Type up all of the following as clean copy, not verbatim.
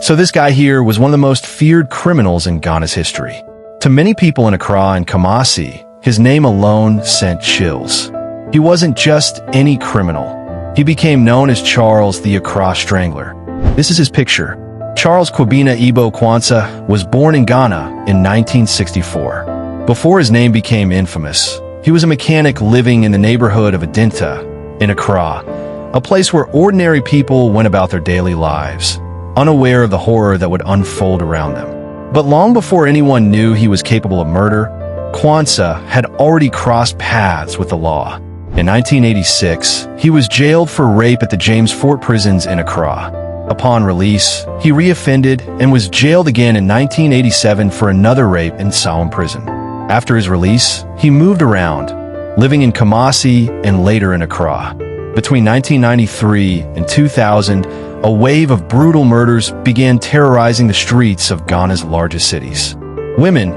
So this guy here was one of the most feared criminals in Ghana's history. To many people in Accra and Kumasi, his name alone sent chills. He wasn't just any criminal. He became known as Charles the Accra Strangler. This is his picture. Charles Quansah was born in Ghana in 1964. Before his name became infamous, he was a mechanic living in the neighborhood of Adinta in Accra, a place where ordinary people went about their daily lives, unaware of the horror that would unfold around them. But long before anyone knew he was capable of murder, Quansah had already crossed paths with the law. In 1986, he was jailed for rape at the James Fort prisons in Accra. Upon release, he reoffended and was jailed again in 1987 for another rape in Sawam prison. After his release, he moved around, living in Kumasi and later in Accra. Between 1993 and 2000, a wave of brutal murders began terrorizing the streets of Ghana's largest cities. Women,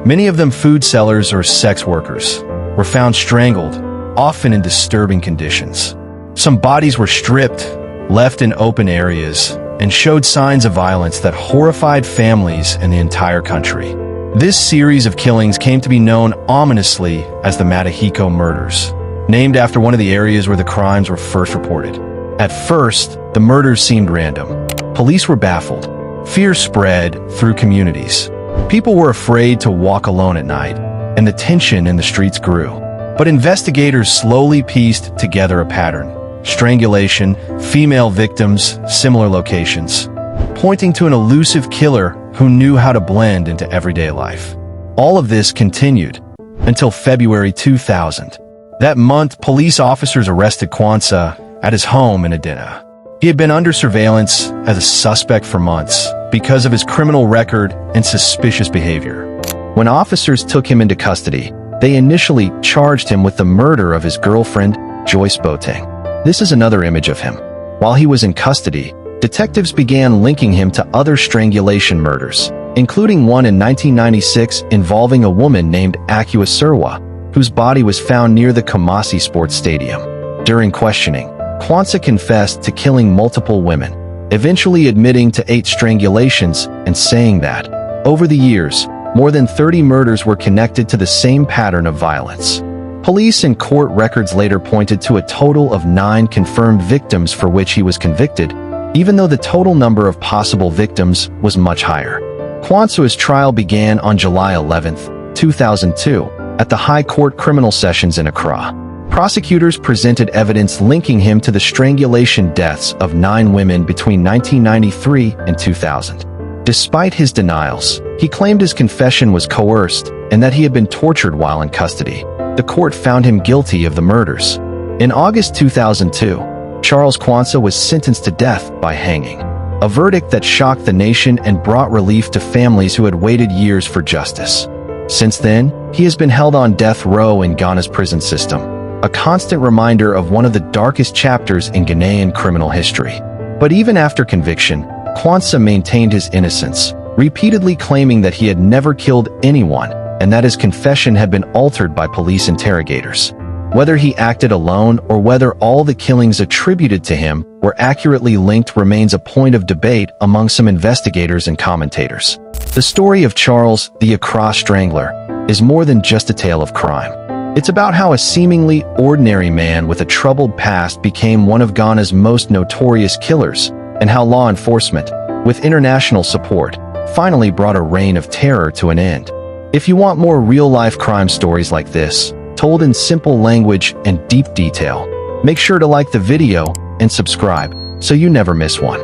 many of them food sellers or sex workers, were found strangled, often in disturbing conditions. Some bodies were stripped, left in open areas, and showed signs of violence that horrified families and the entire country. This series of killings came to be known ominously as the Matahiko murders, named after one of the areas where the crimes were first reported. At first, the murders seemed random. Police were baffled. Fear spread through communities. People were afraid to walk alone at night, and the tension in the streets grew. But investigators slowly pieced together a pattern: strangulation, female victims, similar locations, pointing to an elusive killer who knew how to blend into everyday life. All of this continued until February 2000. That month, police officers arrested Quansah at his home in Adinta. He had been under surveillance as a suspect for months because of his criminal record and suspicious behavior. When officers took him into custody, they initially charged him with the murder of his girlfriend, Joyce Boateng. This is another image of him. While he was in custody, detectives began linking him to other strangulation murders, including one in 1996 involving a woman named Akua Serwa, whose body was found near the Kumasi Sports Stadium. During questioning, Quansah confessed to killing multiple women, eventually admitting to 8 strangulations and saying that, over the years, more than 30 murders were connected to the same pattern of violence. Police and court records later pointed to a total of 9 confirmed victims for which he was convicted, even though the total number of possible victims was much higher. Quansah's trial began on July 11, 2002, at the High Court Criminal Sessions in Accra. Prosecutors presented evidence linking him to the strangulation deaths of 9 women between 1993 and 2000. Despite his denials, he claimed his confession was coerced and that he had been tortured while in custody. The court found him guilty of the murders. In August 2002, Charles Quansah was sentenced to death by hanging, a verdict that shocked the nation and brought relief to families who had waited years for justice. Since then, he has been held on death row in Ghana's prison system, a constant reminder of one of the darkest chapters in Ghanaian criminal history. But even after conviction, Quansah maintained his innocence, repeatedly claiming that he had never killed anyone and that his confession had been altered by police interrogators. Whether he acted alone or whether all the killings attributed to him were accurately linked remains a point of debate among some investigators and commentators. The story of Charles the Accra Strangler is more than just a tale of crime. It's about how a seemingly ordinary man with a troubled past became one of Ghana's most notorious killers, and how law enforcement, with international support, finally brought a reign of terror to an end. If you want more real-life crime stories like this, told in simple language and deep detail, make sure to like the video and subscribe so you never miss one.